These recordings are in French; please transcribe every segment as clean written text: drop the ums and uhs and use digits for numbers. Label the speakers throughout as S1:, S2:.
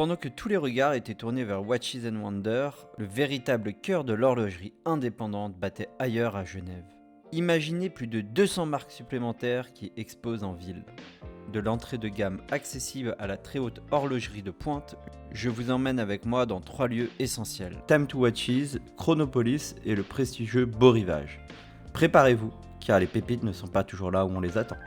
S1: Pendant que tous les regards étaient tournés vers Watches and Wonders, le véritable cœur de l'horlogerie indépendante battait ailleurs à Genève. Imaginez plus de 200 marques supplémentaires qui exposent en ville. De l'entrée de gamme accessible à la très haute horlogerie de pointe, je vous emmène avec moi dans 3 lieux essentiels. Time to Watches, Chronopolis et le prestigieux Beau Rivage. Préparez-vous, car les pépites ne sont pas toujours là où on les attend.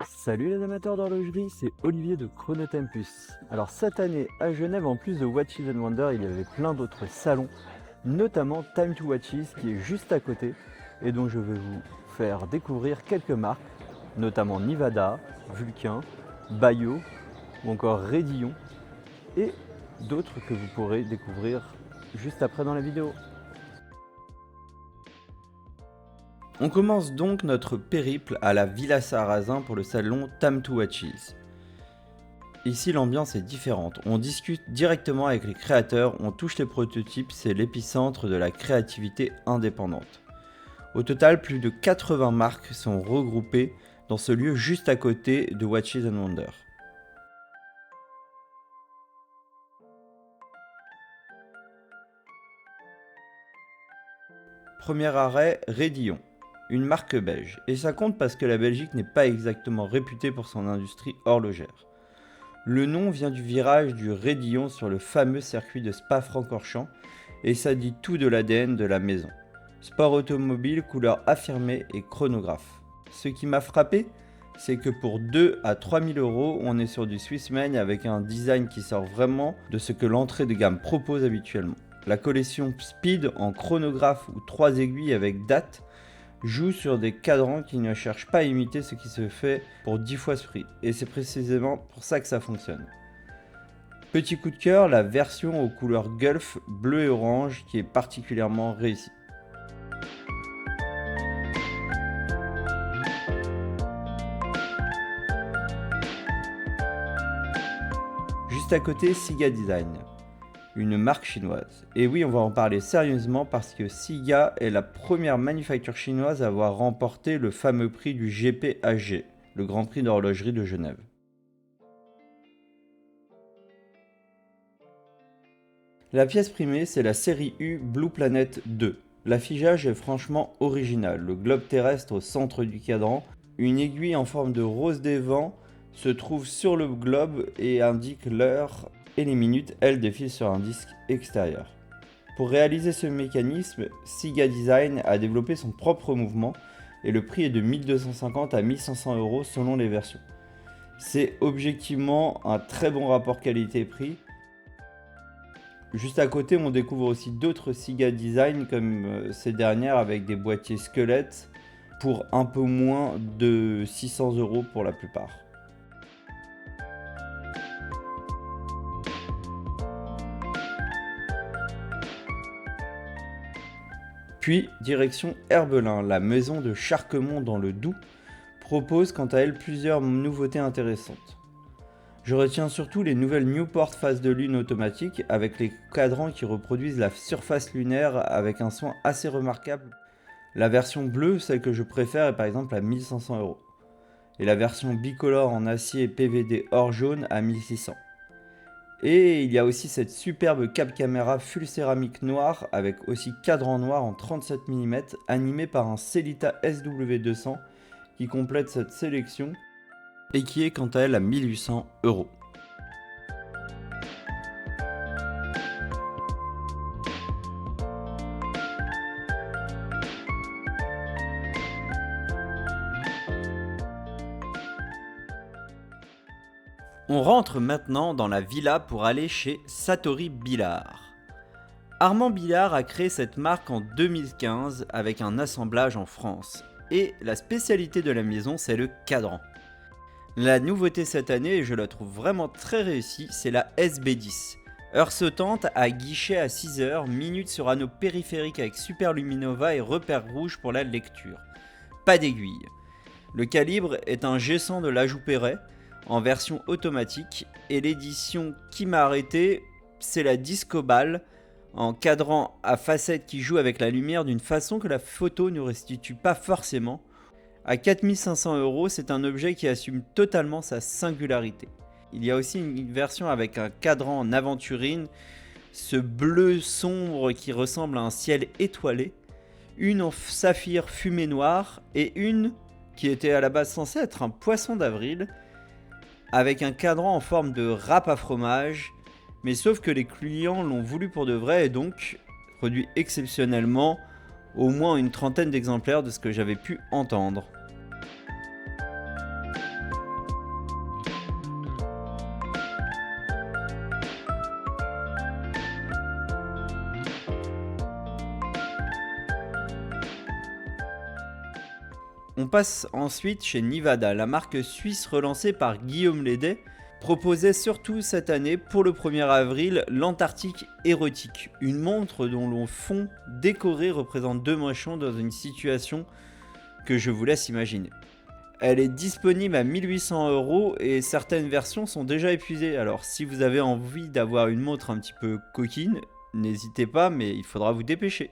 S1: Salut les amateurs d'horlogerie, c'est Olivier de Chronotempus. Alors cette année à Genève, en plus de Watches and Wonders, il y avait plein d'autres salons, notamment Time to Watches qui est juste à côté et dont je vais vous faire découvrir quelques marques, notamment Nivada, Vulcain, Bayo ou encore Rédillon et d'autres que vous pourrez découvrir juste après dans la vidéo. On commence donc notre périple à la Villa Sarrazin pour le salon Time to Watches. Ici l'ambiance est différente, on discute directement avec les créateurs, on touche les prototypes, c'est l'épicentre de la créativité indépendante. Au total, plus de 80 marques sont regroupées dans ce lieu juste à côté de Watches and Wonders. Premier arrêt, Rédillon. Une marque belge, et ça compte parce que la Belgique n'est pas exactement réputée pour son industrie horlogère. Le nom vient du virage du Rédillon sur le fameux circuit de Spa-Francorchamps, et ça dit tout de l'ADN de la maison. Sport automobile, couleur affirmée et chronographe. Ce qui m'a frappé, c'est que pour 2 à 3 000 €, on est sur du Swissmane avec un design qui sort vraiment de ce que l'entrée de gamme propose habituellement. La collection Speed en chronographe ou 3 aiguilles avec date joue sur des cadrans qui ne cherchent pas à imiter ce qui se fait pour 10 fois ce prix, et c'est précisément pour ça que ça fonctionne. Petit coup de cœur, la version aux couleurs Gulf bleu et orange qui est particulièrement réussie. Juste à côté, Siga Design, une marque chinoise. Et oui, on va en parler sérieusement parce que Siga est la première manufacture chinoise à avoir remporté le fameux prix du GPHG, le Grand Prix d'horlogerie de Genève. La pièce primée, c'est la série U Blue Planet 2. L'affichage est franchement original. Le globe terrestre au centre du cadran, une aiguille en forme de rose des vents se trouve sur le globe et indique l'heure et les minutes, elles, défilent sur un disque extérieur. Pour réaliser ce mécanisme, Siga Design a développé son propre mouvement et le prix est de 1250 à 1500 € selon les versions. C'est objectivement un très bon rapport qualité-prix. Juste à côté, on découvre aussi d'autres Siga Design comme ces dernières avec des boîtiers squelettes pour un peu moins de 600 € pour la plupart. Puis, direction Herbelin, la maison de Charquemont dans le Doubs propose quant à elle plusieurs nouveautés intéressantes. Je retiens surtout les nouvelles Newport phase de lune automatique avec les cadrans qui reproduisent la surface lunaire avec un soin assez remarquable. La version bleue, celle que je préfère, est par exemple à 1500 €. Et la version bicolore en acier PVD or jaune à 1600 €. Et il y a aussi cette superbe cap caméra full céramique noire avec aussi cadran noir en 37 mm animé par un Sellita SW200 qui complète cette sélection et qui est quant à elle à 1800 €. On rentre maintenant dans la villa pour aller chez Satori Billard. Armand Billard a créé cette marque en 2015 avec un assemblage en France. Et la spécialité de la maison, c'est le cadran. La nouveauté cette année, et je la trouve vraiment très réussie, c'est la SB10. Heure sautante à guichet à 6 h, minutes sur anneau périphérique avec super luminova et repère rouge pour la lecture. Pas d'aiguille. Le calibre est un G100 de l'ajout Perret, en version automatique, et l'édition qui m'a arrêté, c'est la Discobal en cadran à facettes qui joue avec la lumière d'une façon que la photo ne restitue pas forcément. À 4500 €, c'est un objet qui assume totalement sa singularité. Il y a aussi une version avec un cadran en aventurine, ce bleu sombre qui ressemble à un ciel étoilé, une en saphir fumée noire et une qui était à la base censée être un poisson d'avril, avec un cadran en forme de râpe à fromage, mais sauf que les clients l'ont voulu pour de vrai et donc produit exceptionnellement au moins une trentaine d'exemplaires de ce que j'avais pu entendre. On passe ensuite chez Nivada, la marque suisse relancée par Guillaume Lédet, proposait surtout cette année pour le 1er avril l'Antarctique érotique, une montre dont le fond décoré représente 2 mochons dans une situation que je vous laisse imaginer. Elle est disponible à 1800 € et certaines versions sont déjà épuisées, alors si vous avez envie d'avoir une montre un petit peu coquine, n'hésitez pas mais il faudra vous dépêcher.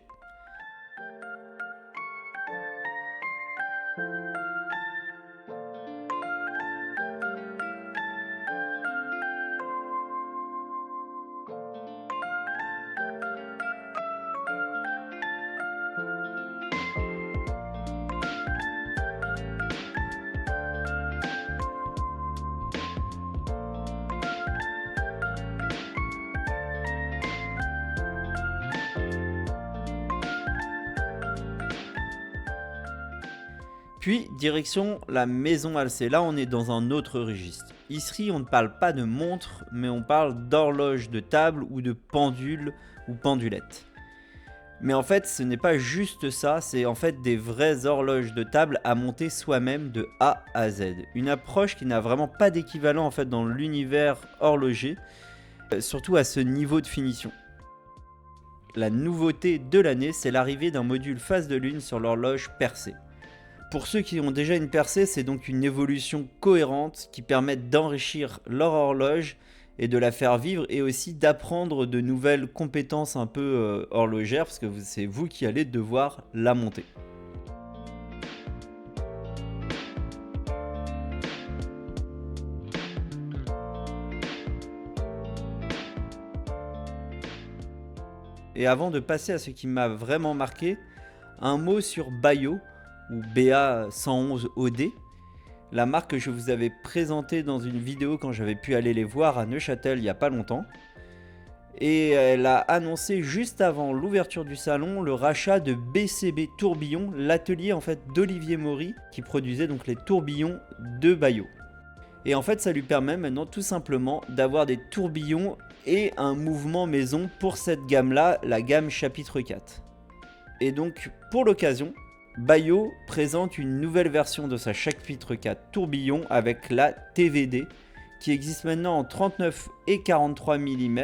S1: Puis, direction la maison Alcé. Là, on est dans un autre registre. Ici, on ne parle pas de montre, mais on parle d'horloge de table ou de pendule ou pendulette. Mais en fait, ce n'est pas juste ça, c'est en fait des vraies horloges de table à monter soi-même de A à Z. Une approche qui n'a vraiment pas d'équivalent en fait dans l'univers horloger, surtout à ce niveau de finition. La nouveauté de l'année, c'est l'arrivée d'un module face de lune sur l'horloge percée. Pour ceux qui ont déjà une percée, c'est donc une évolution cohérente qui permet d'enrichir leur horloge et de la faire vivre et aussi d'apprendre de nouvelles compétences un peu horlogères parce que c'est vous qui allez devoir la monter. Et avant de passer à ce qui m'a vraiment marqué, un mot sur Bayo ou BA111OD, la marque que je vous avais présentée dans une vidéo quand j'avais pu aller les voir à Neuchâtel il n'y a pas longtemps. Et elle a annoncé juste avant l'ouverture du salon le rachat de BCB Tourbillon, l'atelier en fait d'Olivier Maury qui produisait donc les tourbillons de Bayo. Et en fait ça lui permet maintenant tout simplement d'avoir des tourbillons et un mouvement maison pour cette gamme là, la gamme chapitre 4. Et donc pour l'occasion, Bayo présente une nouvelle version de sa chapitre 4 tourbillon avec la TVD qui existe maintenant en 39 et 43 mm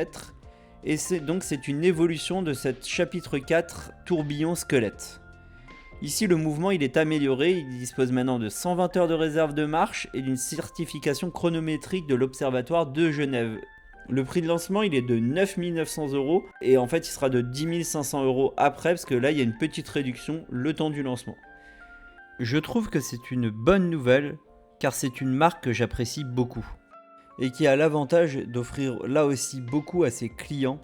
S1: et c'est une évolution de cette chapitre 4 tourbillon squelette. Ici le mouvement il est amélioré, il dispose maintenant de 120 heures de réserve de marche et d'une certification chronométrique de l'Observatoire de Genève. Le prix de lancement il est de 9 900 € et en fait il sera de 10 500 € après parce que là il y a une petite réduction le temps du lancement. Je trouve que c'est une bonne nouvelle car c'est une marque que j'apprécie beaucoup et qui a l'avantage d'offrir là aussi beaucoup à ses clients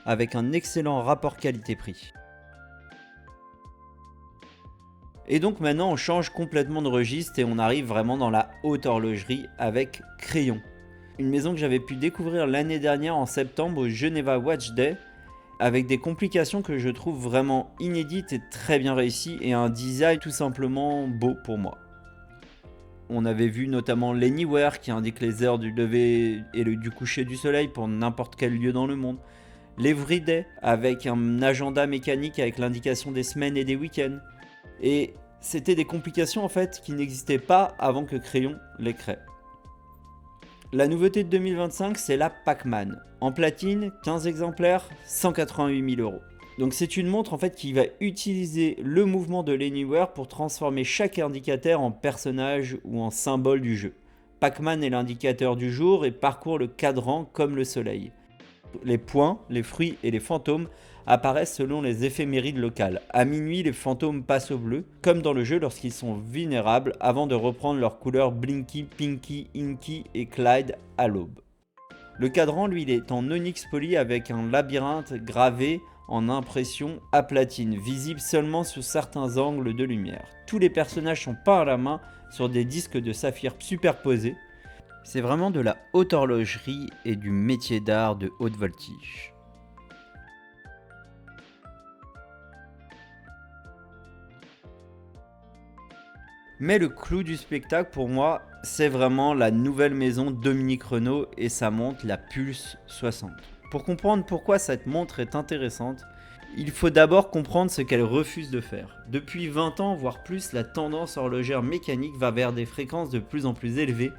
S1: avec un excellent rapport qualité-prix. Et donc maintenant on change complètement de registre et on arrive vraiment dans la haute horlogerie avec Crayon. Une maison que j'avais pu découvrir l'année dernière en septembre au Geneva Watch Day avec des complications que je trouve vraiment inédites et très bien réussies et un design tout simplement beau pour moi. On avait vu notamment l'Anywhere qui indique les heures du lever et du coucher du soleil pour n'importe quel lieu dans le monde. L'Everyday avec un agenda mécanique avec l'indication des semaines et des week-ends. Et c'était des complications en fait qui n'existaient pas avant que Crayon les crée. La nouveauté de 2025 c'est la Pac-Man. En platine, 15 exemplaires, 188 000 €. Donc c'est une montre en fait qui va utiliser le mouvement de l'Anywhere pour transformer chaque indicateur en personnage ou en symbole du jeu. Pac-Man est l'indicateur du jour et parcourt le cadran comme le soleil. Les points, les fruits et les fantômes apparaissent selon les éphémérides locales. À minuit, les fantômes passent au bleu, comme dans le jeu lorsqu'ils sont vulnérables, avant de reprendre leurs couleurs Blinky, Pinky, Inky et Clyde à l'aube. Le cadran, lui, il est en onyx poli avec un labyrinthe gravé en impression à platine, visible seulement sous certains angles de lumière. Tous les personnages sont peints à la main sur des disques de saphir superposés. C'est vraiment de la haute horlogerie et du métier d'art de haute voltige. Mais le clou du spectacle pour moi, c'est vraiment la nouvelle maison Dominique Renault et sa montre, la Pulse 60. Pour comprendre pourquoi cette montre est intéressante, il faut d'abord comprendre ce qu'elle refuse de faire. Depuis 20 ans, voire plus, la tendance horlogère mécanique va vers des fréquences de plus en plus élevées,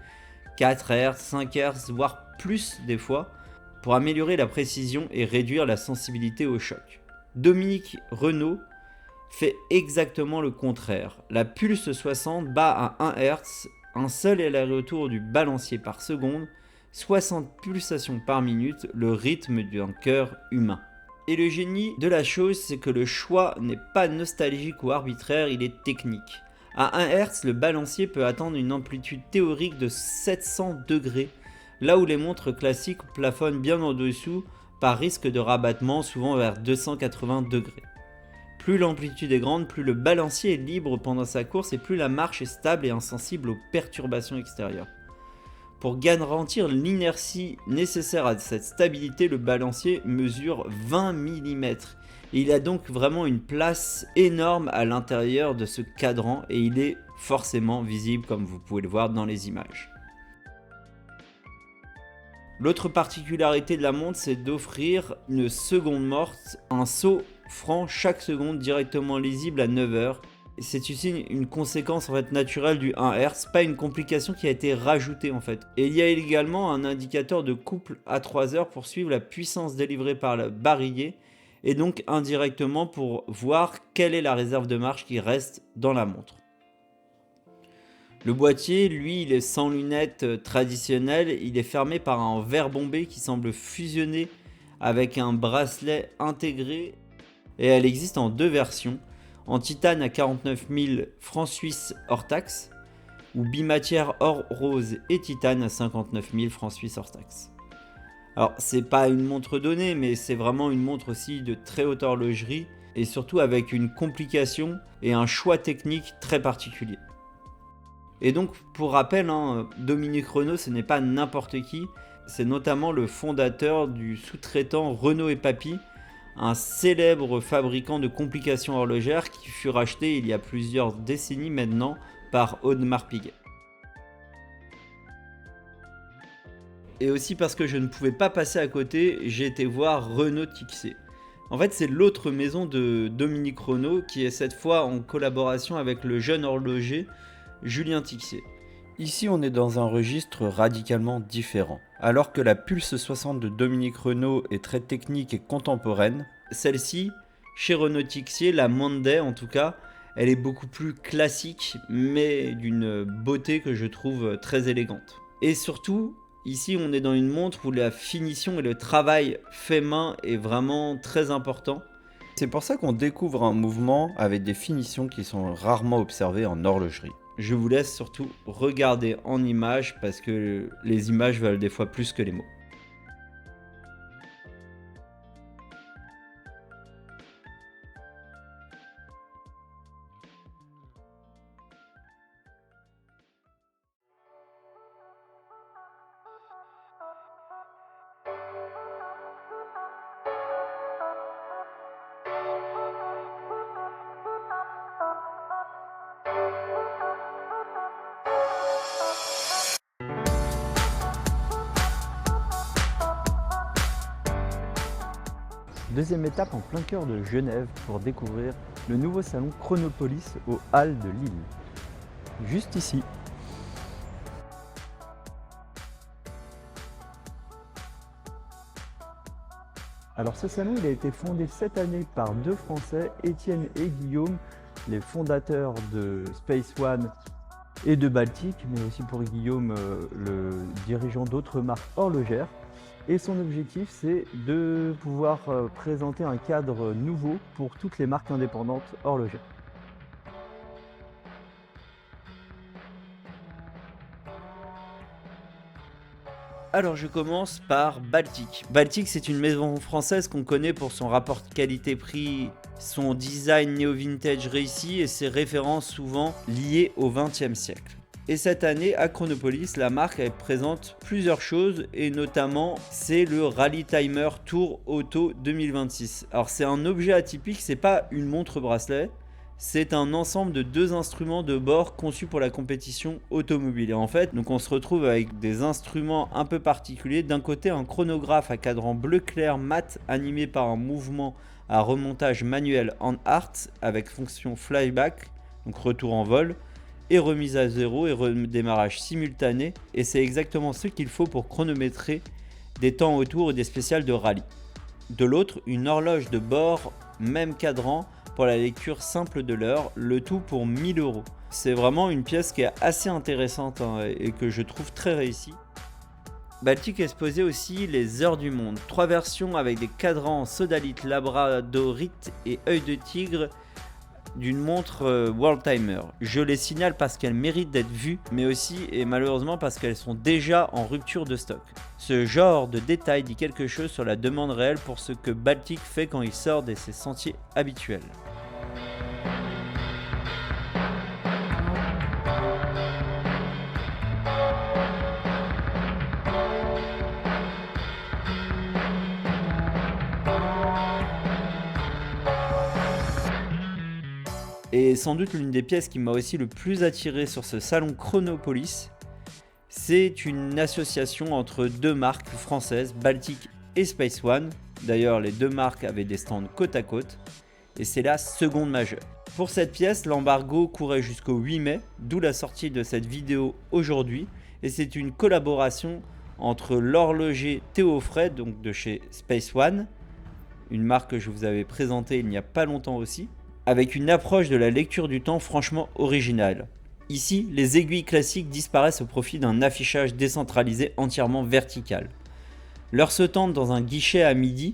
S1: 4 Hz, 5 Hz, voire plus des fois, pour améliorer la précision et réduire la sensibilité au choc. Dominique Renault fait exactement le contraire. La Pulse 60 bat à 1 Hz, un seul aller-retour du balancier par seconde, 60 pulsations par minute, le rythme d'un cœur humain. Et le génie de la chose, c'est que le choix n'est pas nostalgique ou arbitraire, il est technique. À 1 Hz, le balancier peut atteindre une amplitude théorique de 700 degrés, là où les montres classiques plafonnent bien en dessous par risque de rabattement, souvent vers 280 degrés. Plus l'amplitude est grande, plus le balancier est libre pendant sa course et plus la marche est stable et insensible aux perturbations extérieures. Pour garantir l'inertie nécessaire à cette stabilité, le balancier mesure 20 mm. Et il a donc vraiment une place énorme à l'intérieur de ce cadran et il est forcément visible comme vous pouvez le voir dans les images. L'autre particularité de la montre, c'est d'offrir une seconde morte, un saut franc chaque seconde directement lisible à 9 h. C'est aussi une conséquence en fait naturelle du 1 Hz, pas une complication qui a été rajoutée en fait. Et il y a également un indicateur de couple à 3 h pour suivre la puissance délivrée par le barillet et donc indirectement pour voir quelle est la réserve de marche qui reste dans la montre. Le boîtier, lui, il est sans lunettes traditionnelles, il est fermé par un verre bombé qui semble fusionner avec un bracelet intégré et elle existe en deux versions. En titane à 49 000 francs suisses hors taxe ou bimatière or rose et titane à 59 000 francs suisses hors taxe. Alors c'est pas une montre donnée mais c'est vraiment une montre aussi de très haute horlogerie et surtout avec une complication et un choix technique très particulier. Et donc pour rappel, Dominique Renault ce n'est pas n'importe qui, c'est notamment le fondateur du sous-traitant Renault et Papy, un célèbre fabricant de complications horlogères qui fut racheté il y a plusieurs décennies maintenant par Audemars Piguet. Et aussi parce que je ne pouvais pas passer à côté, j'ai été voir Renault Tixé. En fait, c'est l'autre maison de Dominique Renault qui est cette fois en collaboration avec le jeune horloger Julien Tixé. Ici, on est dans un registre radicalement différent. Alors que la Pulse 60 de Dominique Renault est très technique et contemporaine, celle-ci, chez Renault Tixé, la Monday en tout cas, elle est beaucoup plus classique, mais d'une beauté que je trouve très élégante. Et surtout, ici, on est dans une montre où la finition et le travail fait main est vraiment très important. C'est pour ça qu'on découvre un mouvement avec des finitions qui sont rarement observées en horlogerie. Je vous laisse surtout regarder en images parce que les images valent des fois plus que les mots. Deuxième étape en plein cœur de Genève pour découvrir le nouveau salon Chronopolis aux Halles de Lille. Juste ici. Alors ce salon il a été fondé cette année par deux Français, Étienne et Guillaume, les fondateurs de Space One et de Baltic, mais aussi pour Guillaume le dirigeant d'autres marques horlogères. Et son objectif, c'est de pouvoir présenter un cadre nouveau pour toutes les marques indépendantes horlogères. Alors je commence par Baltic. Baltic, c'est une maison française qu'on connaît pour son rapport qualité-prix, son design néo-vintage réussi et ses références souvent liées au XXe siècle. Et cette année, à Chronopolis, la marque elle présente plusieurs choses et notamment c'est le Rally Timer Tour Auto 2026. Alors c'est un objet atypique, c'est pas une montre bracelet. C'est un ensemble de 2 instruments de bord conçus pour la compétition automobile. Et en fait, donc on se retrouve avec des instruments un peu particuliers. D'un côté, un chronographe à cadran bleu clair mat animé par un mouvement à remontage manuel en art avec fonction flyback, donc retour en vol, et remise à zéro et redémarrage simultané. Et c'est exactement ce qu'il faut pour chronométrer des temps autour et des spéciales de rallye. De l'autre, une horloge de bord, même cadran, pour la lecture simple de l'heure, le tout pour 1000 €. C'est vraiment une pièce qui est assez intéressante et que je trouve très réussie. Baltic exposait aussi les heures du monde, 3 versions avec des cadrans sodalite, labradorite et œil de tigre d'une montre World Timer. Je les signale parce qu'elles méritent d'être vues, mais aussi et malheureusement parce qu'elles sont déjà en rupture de stock. Ce genre de détail dit quelque chose sur la demande réelle pour ce que Baltic fait quand il sort de ses sentiers habituels. Et sans doute l'une des pièces qui m'a aussi le plus attiré sur ce salon Chronopolis, c'est une association entre 2 marques françaises, Baltic et Space One. D'ailleurs, les 2 marques avaient des stands côte à côte, et c'est la seconde majeure. Pour cette pièce, l'embargo courait jusqu'au 8 mai, d'où la sortie de cette vidéo aujourd'hui, et c'est une collaboration entre l'horloger Théofred, donc de chez Space One, une marque que je vous avais présentée il n'y a pas longtemps aussi, avec une approche de la lecture du temps franchement originale. Ici, les aiguilles classiques disparaissent au profit d'un affichage décentralisé entièrement vertical. L'heure se tente dans un guichet à midi,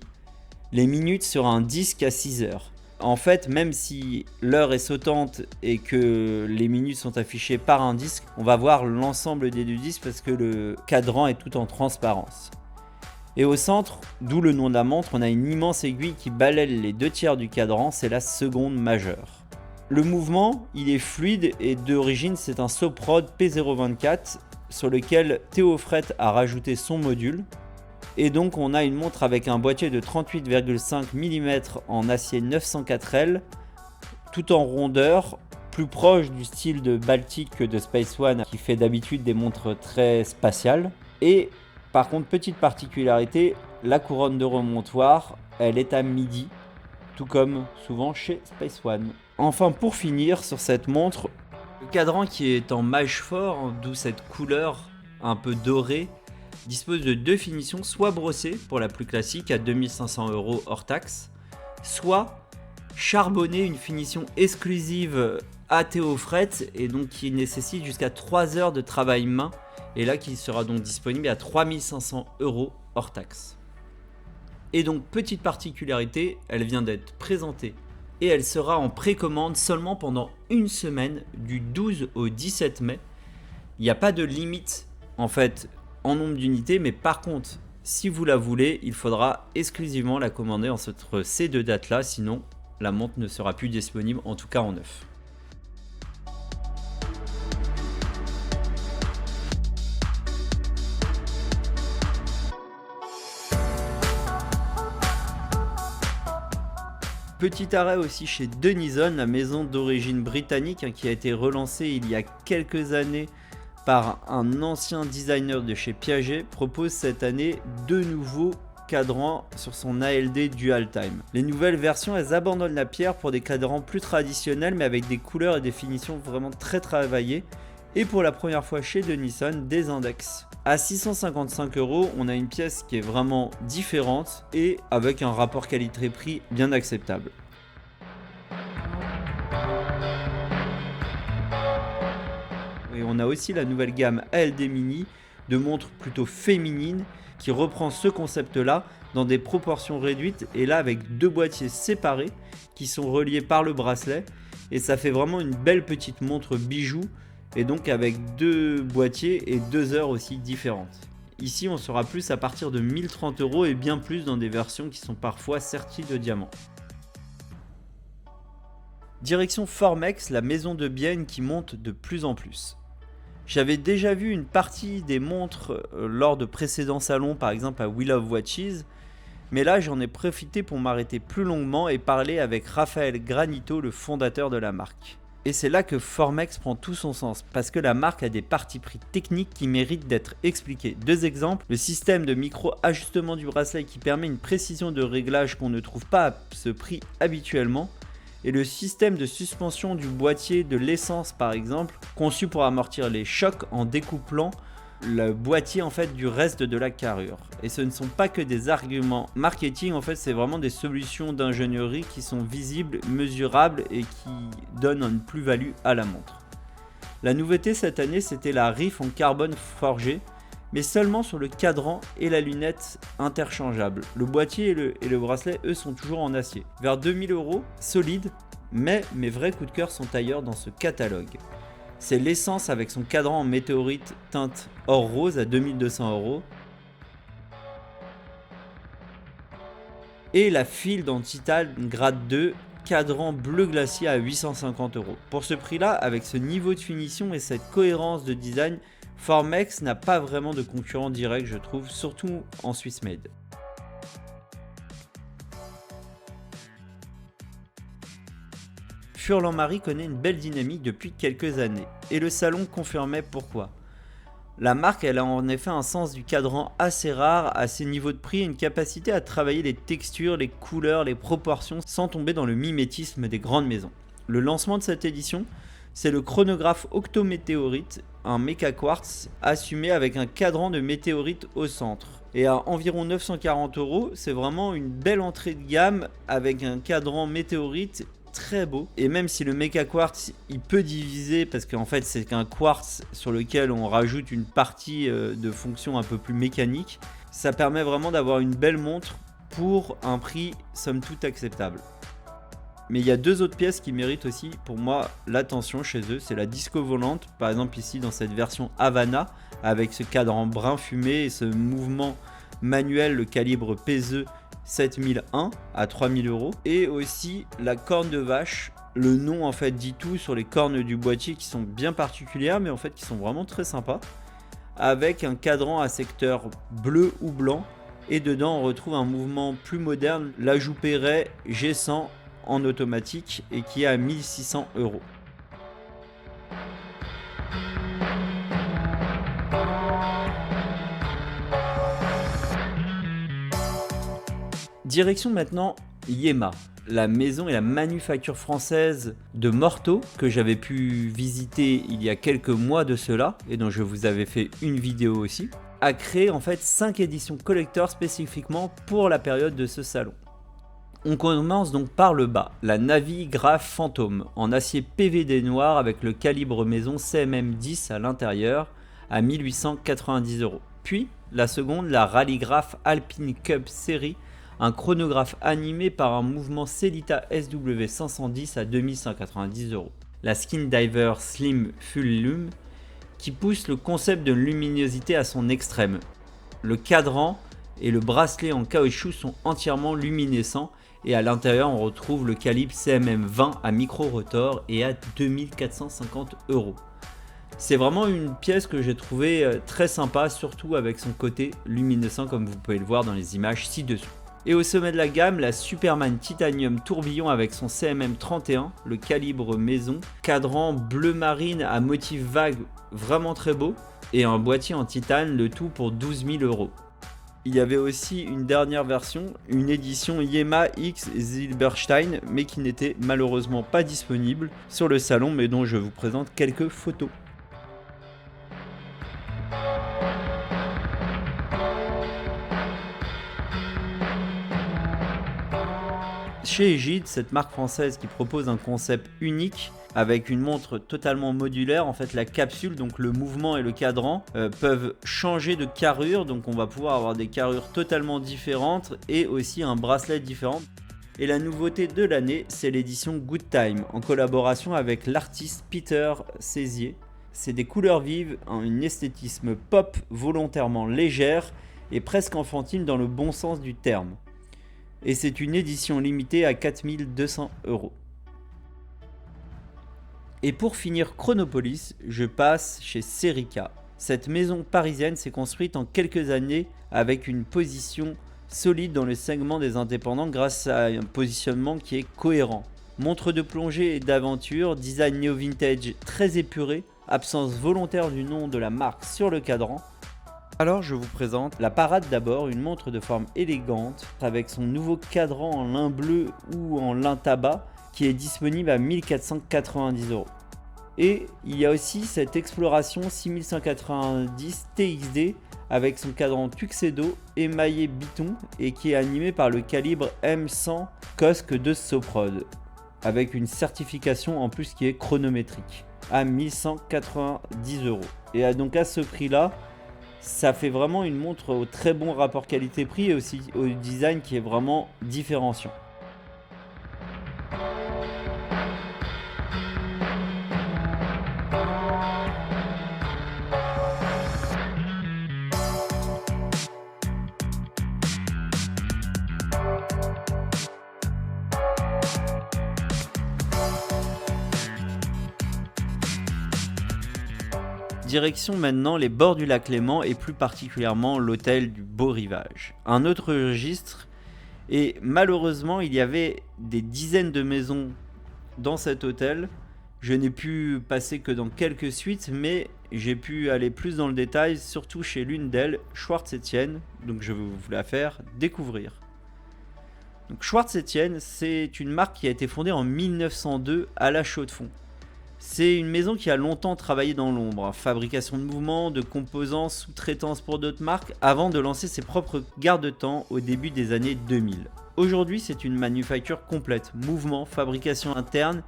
S1: les minutes sur un disque à 6 heures. En fait, même si l'heure est sautante et que les minutes sont affichées par un disque, on va voir l'ensemble des 2 disques parce que le cadran est tout en transparence. Et au centre, d'où le nom de la montre, on a une immense aiguille qui balaie les 2 tiers du cadran, c'est la seconde majeure. Le mouvement, il est fluide et d'origine c'est un Soprod P024 sur lequel Théofret a rajouté son module. Et donc on a une montre avec un boîtier de 38,5 mm en acier 904L, tout en rondeur, plus proche du style de Baltic que de Space One qui fait d'habitude des montres très spatiales. Et par contre, petite particularité, la couronne de remontoir, elle est à midi, tout comme souvent chez Space One. Enfin, pour finir sur cette montre, le cadran qui est en mage fort, d'où cette couleur un peu dorée, dispose de 2 finitions, soit brossée pour la plus classique à 2500 € hors taxe, soit charbonnée, une finition exclusive à Théofret et donc qui nécessite jusqu'à 3 heures de travail main. Et là qui sera donc disponible à 3500 € hors taxe. Et donc petite particularité, elle vient d'être présentée et elle sera en précommande seulement pendant une semaine du 12 au 17 mai. Il n'y a pas de limite en fait en nombre d'unités, mais par contre si vous la voulez, il faudra exclusivement la commander entre ces 2 dates là, sinon la montre ne sera plus disponible, en tout cas en neuf. Petit arrêt aussi chez Denison, la maison d'origine britannique qui a été relancée il y a quelques années par un ancien designer de chez Piaget, propose cette année 2 nouveaux cadrans sur son ALD Dual Time. Les nouvelles versions, elles abandonnent la pierre pour des cadrans plus traditionnels mais avec des couleurs et des finitions vraiment très travaillées. Et pour la première fois chez Denison, des index. À 655 €, on a une pièce qui est vraiment différente et avec un rapport qualité-prix bien acceptable. Et on a aussi la nouvelle gamme ALD Mini de montre plutôt féminine qui reprend ce concept-là dans des proportions réduites et là avec 2 boîtiers séparés qui sont reliés par le bracelet et ça fait vraiment une belle petite montre bijou et donc avec 2 boîtiers et 2 heures aussi différentes. Ici on sera plus à partir de 1030 € et bien plus dans des versions qui sont parfois serties de diamants. Direction Formex, la maison de Bienne qui monte de plus en plus. J'avais déjà vu une partie des montres lors de précédents salons, par exemple à We Love Watches, mais là j'en ai profité pour m'arrêter plus longuement et parler avec Raphaël Granito, le fondateur de la marque. Et c'est là que Formex prend tout son sens, parce que la marque a des partis pris techniques qui méritent d'être expliqués. 2 exemples, le système de micro-ajustement du bracelet qui permet une précision de réglage qu'on ne trouve pas à ce prix habituellement, et le système de suspension du boîtier de l'essence par exemple, conçu pour amortir les chocs en découplant le boîtier en fait du reste de la carrure. Et ce ne sont pas que des arguments marketing, en fait c'est vraiment des solutions d'ingénierie qui sont visibles, mesurables et qui donnent une plus-value à la montre. La nouveauté cette année c'était la Reef en carbone forgé, mais seulement sur le cadran et la lunette interchangeable. Le boîtier et le bracelet, eux, sont toujours en acier. Vers 2000 €, solide, mais mes vrais coups de cœur sont ailleurs dans ce catalogue. C'est l'essence avec son cadran en météorite teinte or rose à 2200 €. Et la Field en titane grade 2, cadran bleu glacier à 850 €. Pour ce prix-là, avec ce niveau de finition et cette cohérence de design, Formex n'a pas vraiment de concurrent direct, je trouve, surtout en Swiss made. Furlan-Marie connaît une belle dynamique depuis quelques années, et le salon confirmait pourquoi. La marque elle a en effet un sens du cadran assez rare à ses niveaux de prix et une capacité à travailler les textures, les couleurs, les proportions sans tomber dans le mimétisme des grandes maisons. Le lancement de cette édition, c'est le chronographe Octométéorite, un méca quartz assumé avec un cadran de météorite au centre. Et à environ 940 €, c'est vraiment une belle entrée de gamme avec un cadran météorite très beau. Et même si le méca quartz il peut diviser parce qu'en fait c'est qu'un quartz sur lequel on rajoute une partie de fonction un peu plus mécanique, ça permet vraiment d'avoir une belle montre pour un prix somme toute acceptable. Mais il y a 2 autres pièces qui méritent aussi pour moi l'attention chez eux, c'est la disco volante, par exemple ici dans cette version Havana avec ce cadran brun fumé et ce mouvement manuel, le calibre PZE 7001 à 3000 €, et aussi la corne de vache. Le nom en fait dit tout sur les cornes du boîtier qui sont bien particulières mais en fait qui sont vraiment très sympas, avec un cadran à secteur bleu ou blanc et dedans on retrouve un mouvement plus moderne, l'ajout Perret G100 en automatique et qui est à 1600 €. Direction maintenant Yema, la maison et la manufacture française de Morteau que j'avais pu visiter il y a quelques mois de cela et dont je vous avais fait une vidéo aussi, a créé en fait 5 éditions collector spécifiquement pour la période de ce salon. On commence donc par le bas, la Navigraph Phantom en acier PVD noir avec le calibre maison CMM10 à l'intérieur à 1890 €. Puis la seconde, la Rallygraph Alpine Cup Série, un chronographe animé par un mouvement Sellita SW510 à 2190 €. La Skin Diver Slim Full Lume qui pousse le concept de luminosité à son extrême. Le cadran et le bracelet en caoutchouc sont entièrement luminescents et à l'intérieur on retrouve le calibre CMM20 à micro-rotor et à 2450 €. C'est vraiment une pièce que j'ai trouvé très sympa, surtout avec son côté luminescent comme vous pouvez le voir dans les images ci-dessous. Et au sommet de la gamme, la Superman Titanium Tourbillon avec son CMM31, le calibre maison, cadran bleu marine à motif vague vraiment très beau et un boîtier en titane, le tout pour 12 000 €. Il y avait aussi une dernière version, une édition Yema X Zilberstein, mais qui n'était malheureusement pas disponible sur le salon, mais dont je vous présente quelques photos. Chez Egide, cette marque française qui propose un concept unique avec une montre totalement modulaire. En fait, la capsule, donc le mouvement et le cadran, peuvent changer de carrure, donc on va pouvoir avoir des carrures totalement différentes et aussi un bracelet différent. Et la nouveauté de l'année, c'est l'édition Good Time, en collaboration avec l'artiste Peter Cézier. C'est des couleurs vives, un esthétisme pop volontairement légère et presque enfantine dans le bon sens du terme. Et c'est une édition limitée à 4200 €. Et pour finir Chronopolis, je passe chez Serica. Cette maison parisienne s'est construite en quelques années avec une position solide dans le segment des indépendants grâce à un positionnement qui est cohérent. Montre de plongée et d'aventure, design néo-vintage très épuré, absence volontaire du nom de la marque sur le cadran. Alors je vous présente la Parade d'abord, une montre de forme élégante avec son nouveau cadran en lin bleu ou en lin tabac qui est disponible à 1490 €. Et il y a aussi cette Exploration 6190 TXD avec son cadran Tuxedo émaillé Biton et qui est animé par le calibre M100 Cosque de Soprod avec une certification en plus qui est chronométrique à 1190 €. Et donc à ce prix là, ça fait vraiment une montre au très bon rapport qualité-prix et aussi au design qui est vraiment différenciant. Direction maintenant les bords du lac Léman et plus particulièrement l'hôtel du Beau Rivage. Un autre registre et malheureusement il y avait des dizaines de maisons dans cet hôtel. Je n'ai pu passer que dans quelques suites mais j'ai pu aller plus dans le détail surtout chez l'une d'elles, Schwartz Etienne, donc je vais vous la faire découvrir. Donc Schwartz Etienne, c'est une marque qui a été fondée en 1902 à La Chaux-de-Fonds. C'est une maison qui a longtemps travaillé dans l'ombre, fabrication de mouvements, de composants, sous-traitance pour d'autres marques, avant de lancer ses propres garde-temps au début des années 2000. Aujourd'hui, c'est une manufacture complète, mouvement, fabrication interne,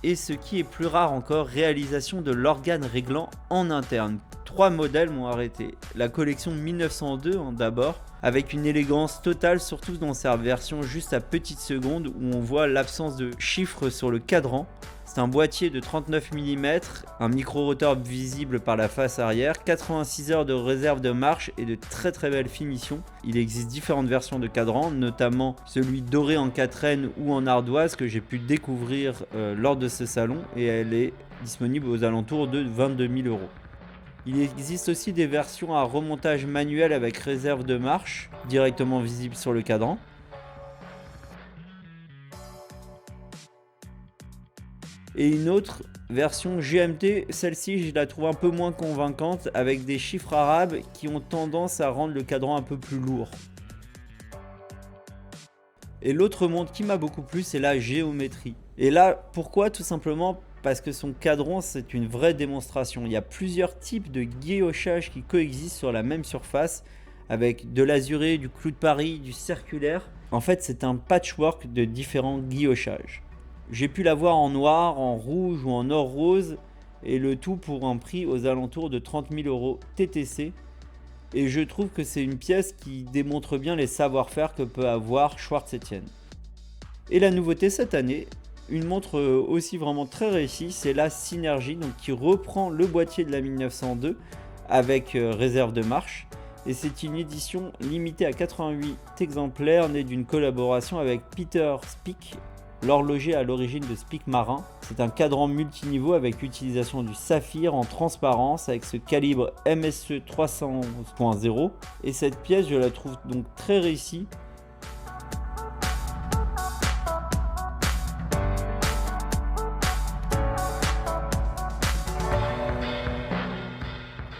S1: et ce qui est plus rare encore, réalisation de l'organe réglant en interne. 3 modèles m'ont arrêté. La collection 1902 d'abord, avec une élégance totale, surtout dans sa version juste à petite seconde où on voit l'absence de chiffres sur le cadran. C'est un boîtier de 39 mm, un micro-rotor visible par la face arrière, 86 heures de réserve de marche et de très très belles finitions. Il existe différentes versions de cadran, notamment celui doré en quatraine ou en ardoise que j'ai pu découvrir lors de ce salon et elle est disponible aux alentours de 22 000 €. Il existe aussi des versions à remontage manuel avec réserve de marche directement visible sur le cadran. Et une autre version GMT, celle-ci je la trouve un peu moins convaincante avec des chiffres arabes qui ont tendance à rendre le cadran un peu plus lourd. Et l'autre montre qui m'a beaucoup plu, c'est la géométrie. Et là, pourquoi? Tout simplement parce que son cadran, c'est une vraie démonstration. Il y a plusieurs types de guillochage qui coexistent sur la même surface, avec de l'azuré, du clou de Paris, du circulaire. En fait, c'est un patchwork de différents guillochages. J'ai pu la voir en noir, en rouge ou en or rose, et le tout pour un prix aux alentours de 30 000 € TTC. Et je trouve que c'est une pièce qui démontre bien les savoir-faire que peut avoir Schwartz Etienne. Et la nouveauté cette année, une montre aussi vraiment très réussie, c'est la Synergie, donc qui reprend le boîtier de la 1902 avec réserve de marche. Et c'est une édition limitée à 88 exemplaires née d'une collaboration avec Peter Speak, l'horloger à l'origine de Speak Marin. C'est un cadran multiniveau avec l'utilisation du saphir en transparence avec ce calibre MSE 300.0 et cette pièce je la trouve donc très réussie.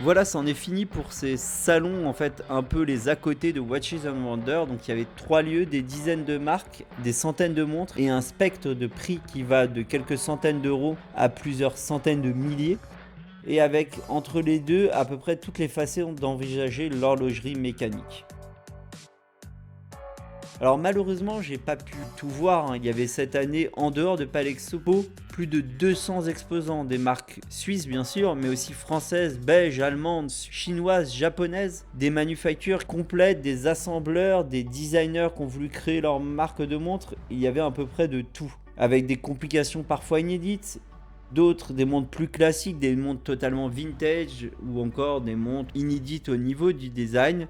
S1: Voilà, c'en est fini pour ces salons, en fait, un peu les à côté de Watches and Wonders. Donc il y avait 3 lieux, des dizaines de marques, des centaines de montres et un spectre de prix qui va de quelques centaines d'euros à plusieurs centaines de milliers. Et avec, entre les deux, à peu près toutes les façons d'envisager l'horlogerie mécanique. Alors malheureusement, j'ai pas pu tout voir, hein. Il y avait cette année, en dehors de Palexpo, plus de 200 exposants, des marques suisses bien sûr, mais aussi françaises, belges, allemandes, chinoises, japonaises, des manufactures complètes, des assembleurs, des designers qui ont voulu créer leur marque de montre. Il y avait à peu près de tout, avec des complications parfois inédites, d'autres des montres plus classiques, des montres totalement vintage, ou encore des montres inédites au niveau du design.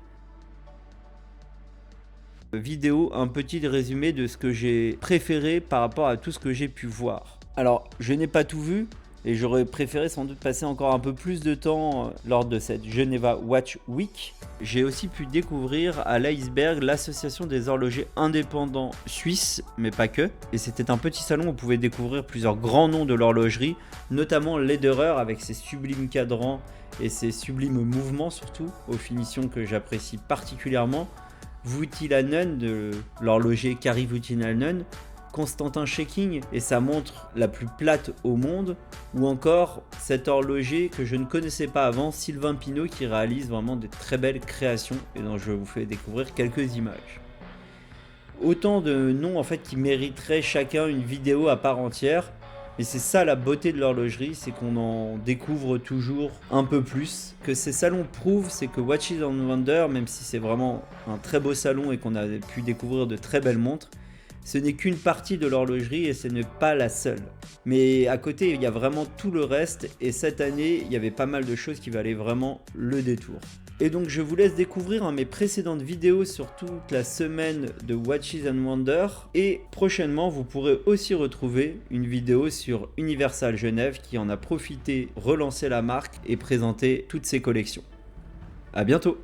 S1: Vidéo, un petit résumé de ce que j'ai préféré par rapport à tout ce que j'ai pu voir. Alors, je n'ai pas tout vu et j'aurais préféré sans doute passer encore un peu plus de temps lors de cette Geneva Watch Week. J'ai aussi pu découvrir à l'Iceberg l'association des horlogers indépendants suisses, mais pas que. Et c'était un petit salon où on pouvait découvrir plusieurs grands noms de l'horlogerie, notamment Lederer avec ses sublimes cadrans et ses sublimes mouvements surtout, aux finitions que j'apprécie particulièrement. Voutilanen de l'horloger Kari Voutilanen, Constantin Schecking et sa montre la plus plate au monde, ou encore cet horloger que je ne connaissais pas avant, Sylvain Pinault, qui réalise vraiment de très belles créations et dont je vous fais découvrir quelques images. Autant de noms en fait qui mériteraient chacun une vidéo à part entière. Et c'est ça la beauté de l'horlogerie, c'est qu'on en découvre toujours un peu plus. Que ces salons prouvent, c'est que Watches and Wonder, même si c'est vraiment un très beau salon et qu'on a pu découvrir de très belles montres, ce n'est qu'une partie de l'horlogerie et ce n'est pas la seule. Mais à côté, il y a vraiment tout le reste et cette année, il y avait pas mal de choses qui valaient vraiment le détour. Et donc je vous laisse découvrir mes précédentes vidéos sur toute la semaine de Watches and Wonder. Et prochainement, vous pourrez aussi retrouver une vidéo sur Universal Genève qui en a profité, relancé la marque et présenté toutes ses collections. A bientôt!